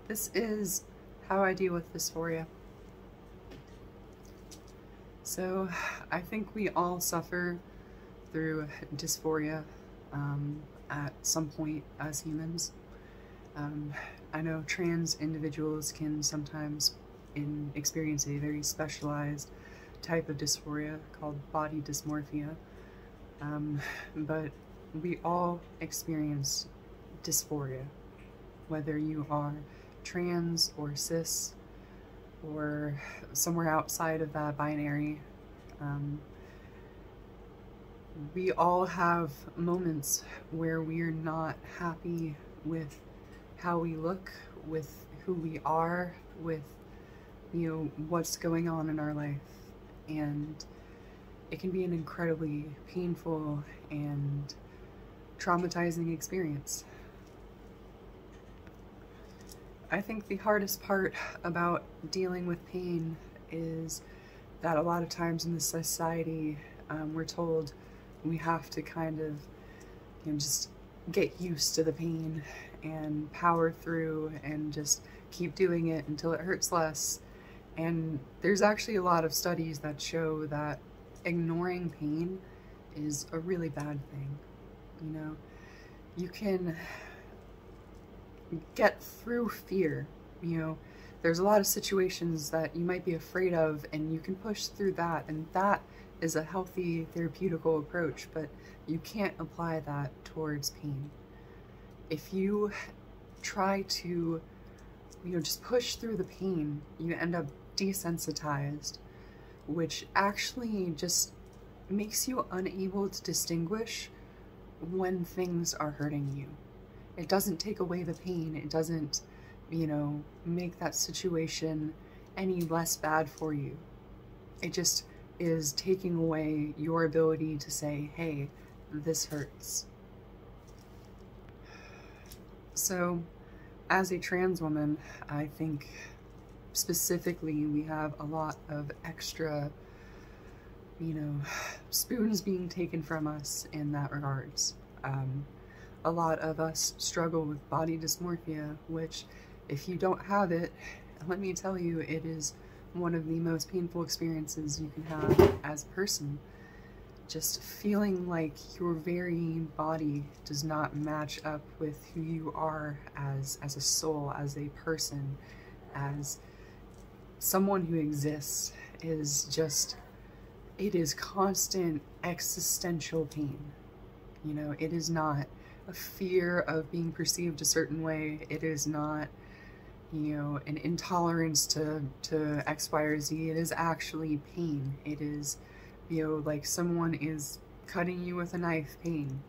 This is how I deal with dysphoria. So I think we all suffer through dysphoria at some point as humans. I know trans individuals can sometimes experience a very specialized type of dysphoria called body dysmorphia, but we all experience dysphoria, whether you are trans or cis or somewhere outside of that binary. We all have moments where we're not happy with how we look, with who we are, with, you know, what's going on in our life. And it can be an incredibly painful and traumatizing experience. I think the hardest part about dealing with pain is that a lot of times in this society, we're told we have to kind of, you know, just get used to the pain and power through and just keep doing it until it hurts less. And there's actually a lot of studies that show that ignoring pain is a really bad thing. You know, you can get through fear. You know, there's a lot of situations that you might be afraid of and you can push through that, and that is a healthy therapeutical approach, but you can't apply that towards pain. If you try to, you know, just push through the pain, you end up desensitized, which actually just makes you unable to distinguish when things are hurting you. It doesn't take away the pain. It doesn't, you know, make that situation any less bad for you. It just is taking away your ability to say, hey, this hurts. So, as a trans woman, I think specifically we have a lot of extra, you know, spoons being taken from us in that regards. A lot of us struggle with body dysmorphia, which, if you don't have it, let me tell you, it is one of the most painful experiences you can have as a person. Just feeling like your very body does not match up with who you are as a soul, as a person, as someone who exists, is just, it is constant existential pain. You know, it is not a fear of being perceived a certain way. It is not, you know, an intolerance to X, Y, or Z. It is actually pain. It is, you know, like someone is cutting you with a knife pain.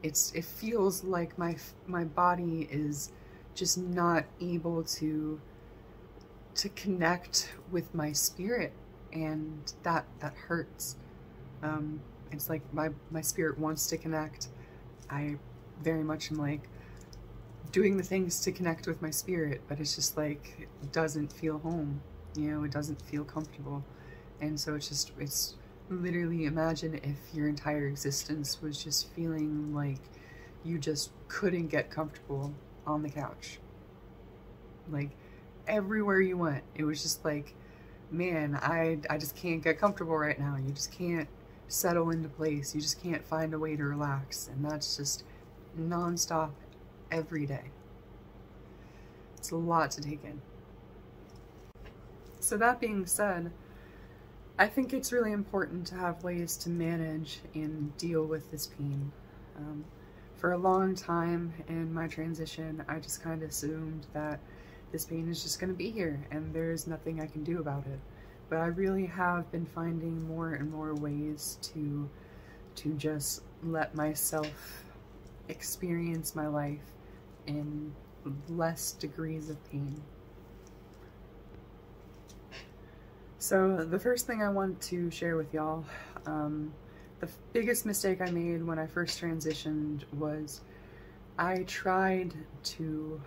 It feels like my body is just not able to connect with my spirit, and that hurts. It's like my spirit wants to connect. I very much am like doing the things to connect with my spirit, but it's just like, it doesn't feel home, you know, it doesn't feel comfortable. And so it's literally, imagine if your entire existence was just feeling like you just couldn't get comfortable on the couch. Like, everywhere you went, it was just like, man, I just can't get comfortable right now. You just can't settle into place. You just can't find a way to relax. And that's just nonstop every day. It's a lot to take in. So that being said, I think it's really important to have ways to manage and deal with this pain. For a long time in my transition, I just kind of assumed that this pain is just going to be here and there's nothing I can do about it. But I really have been finding more and more ways to just let myself experience my life in less degrees of pain. So the first thing I want to share with y'all, the biggest mistake I made when I first transitioned was I tried to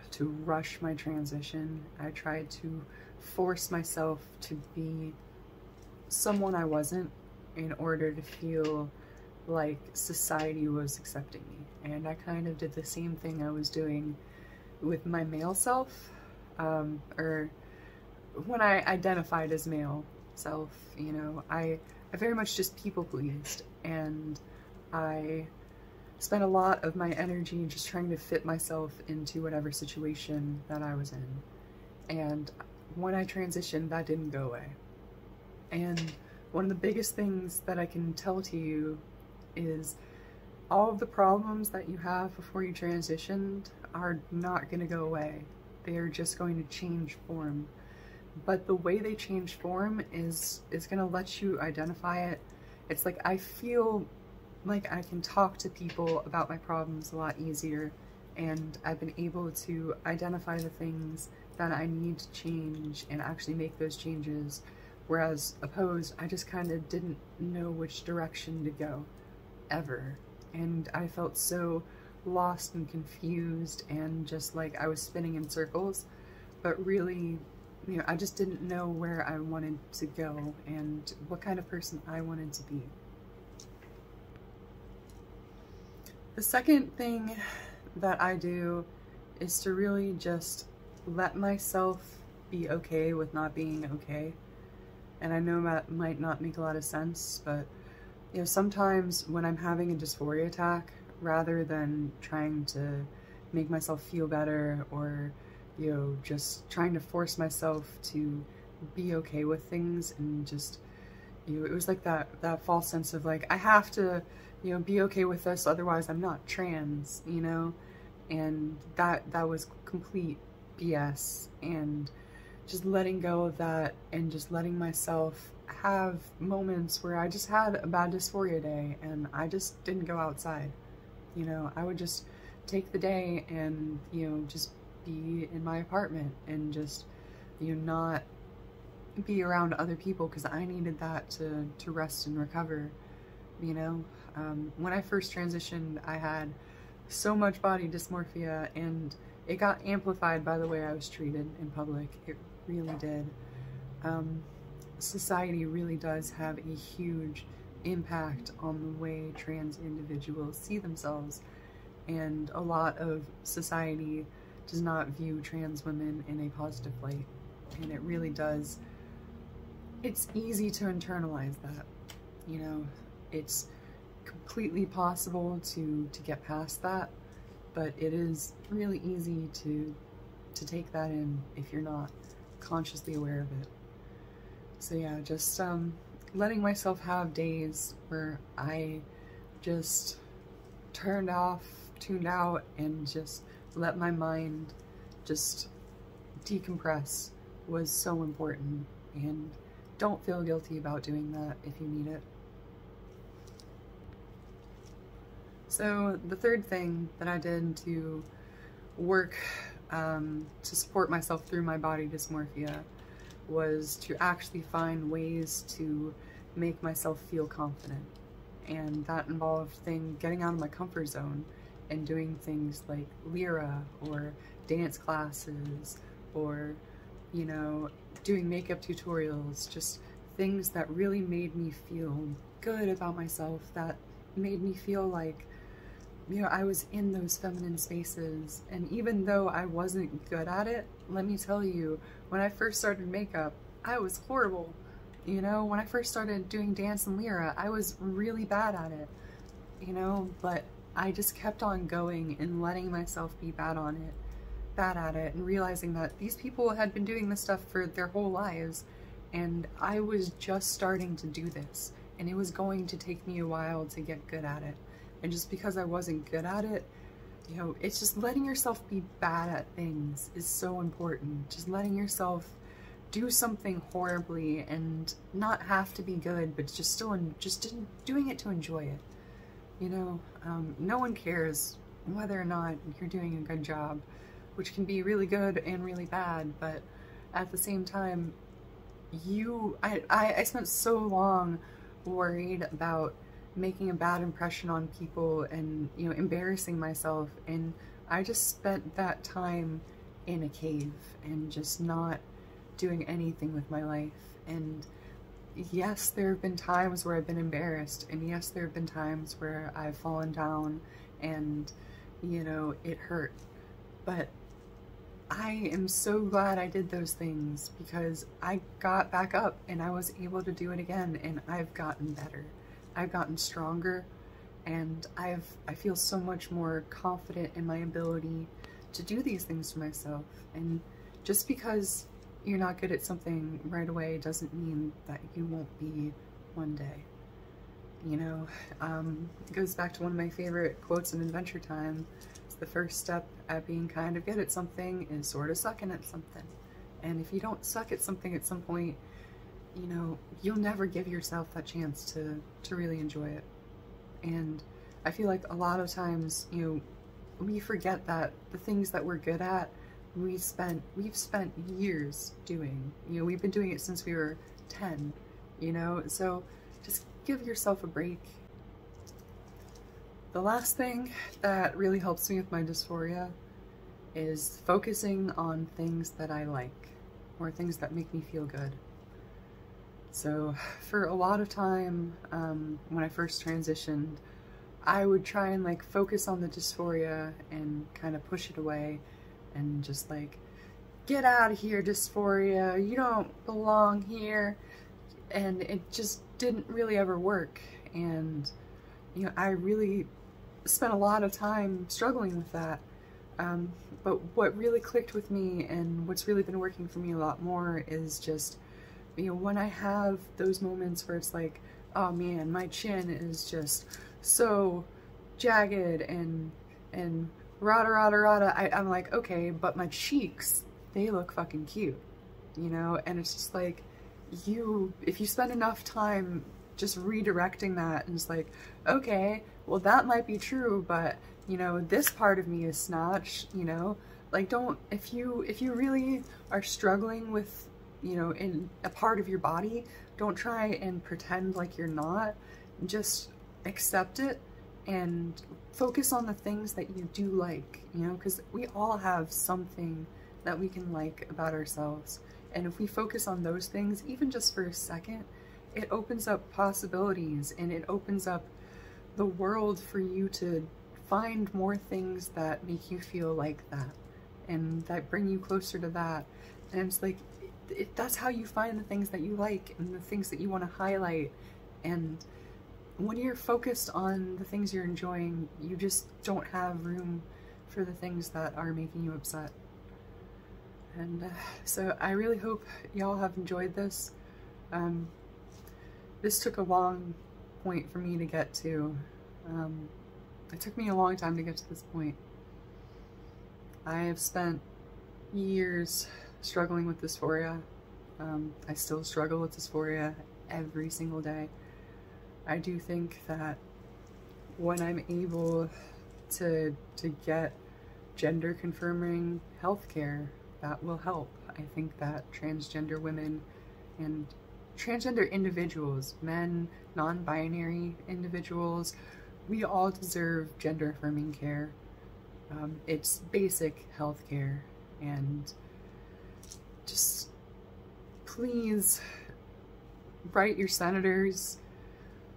rush my transition. I tried to force myself to be someone I wasn't in order to feel like society was accepting me. And I kind of did the same thing I was doing with my male self, or when I identified as male self, you know, I very much just people pleased, and I spent a lot of my energy just trying to fit myself into whatever situation that I was in. And when I transitioned, that didn't go away. And one of the biggest things that I can tell to you is all of the problems that you have before you transitioned are not going to go away. They are just going to change form. But the way they change form is going to let you identify it. It's like I feel like I can talk to people about my problems a lot easier, and I've been able to identify the things that I need to change and actually make those changes, whereas opposed, I just kind of didn't know which direction to go, ever. And I felt so lost and confused and just like I was spinning in circles, but really, you know, I just didn't know where I wanted to go and what kind of person I wanted to be. The second thing that I do is to really just let myself be okay with not being okay. And I know that might not make a lot of sense, but you know, sometimes when I'm having a dysphoria attack, rather than trying to make myself feel better or, you know, just trying to force myself to be okay with things and just, you know, it was like that false sense of like, I have to, you know, be okay with this, otherwise I'm not trans, you know? And that was complete BS. And just letting go of that and just letting myself have moments where I just had a bad dysphoria day and I just didn't go outside. You know, I would just take the day and, you know, just be in my apartment and just, you know, not be around other people because I needed that to rest and recover, you know? When I first transitioned, I had so much body dysmorphia, and it got amplified by the way I was treated in public. It really did. Society really does have a huge impact on the way trans individuals see themselves, and a lot of society does not view trans women in a positive light, and it really does. It's easy to internalize that, you know. It's completely possible to get past that, but it is really easy to take that in if you're not consciously aware of it. So yeah, just letting myself have days where I just tuned out, and just let my mind just decompress was so important. And don't feel guilty about doing that if you need it. So the third thing that I did to work to support myself through my body dysmorphia was to actually find ways to make myself feel confident. And that involved getting out of my comfort zone and doing things like lyra or dance classes or, you know, doing makeup tutorials, just things that really made me feel good about myself, that made me feel like, you know, I was in those feminine spaces. And even though I wasn't good at it, let me tell you, when I first started makeup, I was horrible. You know, when I first started doing dance and lyra, I was really bad at it, you know, but I just kept on going and letting myself be bad at it, and realizing that these people had been doing this stuff for their whole lives, and I was just starting to do this, and it was going to take me a while to get good at it. And just because I wasn't good at it, you know, it's just letting yourself be bad at things is so important. Just letting yourself do something horribly and not have to be good, but just doing it to enjoy it. You know, no one cares whether or not you're doing a good job, which can be really good and really bad, but at the same time, I spent so long worried about making a bad impression on people and, you know, embarrassing myself, and I just spent that time in a cave and just not doing anything with my life. And yes, there have been times where I've been embarrassed, and yes, there have been times where I've fallen down and, you know, it hurt, but I am so glad I did those things, because I got back up and I was able to do it again, and I've gotten better. I've gotten stronger, and I feel so much more confident in my ability to do these things for myself. And just because you're not good at something right away doesn't mean that you won't be one day. You know, it goes back to one of my favorite quotes in Adventure Time. It's the first step at being kind of good at something is sort of sucking at something. And if you don't suck at something at some point, you know, you'll never give yourself that chance to really enjoy it. And I feel like a lot of times, you know, we forget that the things that we're good at, we've spent years doing. You know, we've been doing it since we were 10, you know, so just give yourself a break. The last thing that really helps me with my dysphoria is focusing on things that I like, or things that make me feel good. So for a lot of time, when I first transitioned, I would try and like focus on the dysphoria and kind of push it away and just like, get out of here, dysphoria, you don't belong here. And it just didn't really ever work. And, you know, I really spent a lot of time struggling with that. But what really clicked with me, and what's really been working for me a lot more, is just, you know, when I have those moments where it's like, oh man, my chin is just so jagged and rada, I'm like, okay, but my cheeks, they look fucking cute, you know? And it's just like, if you spend enough time just redirecting that, and it's like, okay, well that might be true, but you know, this part of me is snatched, you know? Like, don't, if you really are struggling with, you know, in a part of your body, don't try and pretend like you're not. Just accept it and focus on the things that you do like, you know, because we all have something that we can like about ourselves. And if we focus on those things, even just for a second, it opens up possibilities, and it opens up the world for you to find more things that make you feel like that, and that bring you closer to that. And it's like, that's how you find the things that you like and the things that you want to highlight. And when you're focused on the things you're enjoying, you just don't have room for the things that are making you upset. And so I really hope y'all have enjoyed this. This took a long point for me to get to. It took me a long time to get to this point. I have spent years struggling with dysphoria. I still struggle with dysphoria every single day. I do think that when I'm able to get gender confirming healthcare, that will help. I think that transgender women and transgender individuals, men, non-binary individuals, we all deserve gender affirming care. It's basic health care, and just please write your senators,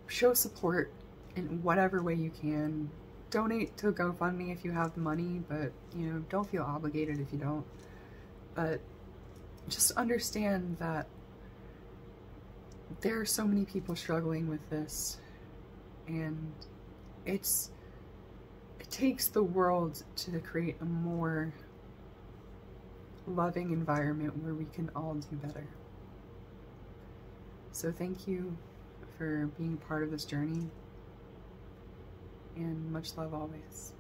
show support in whatever way you can. Donate to GoFundMe if you have the money, but you know, don't feel obligated if you don't. But just understand that there are so many people struggling with this, and it takes the world to create a more loving environment where we can all do better. So thank you for being part of this journey, and much love always.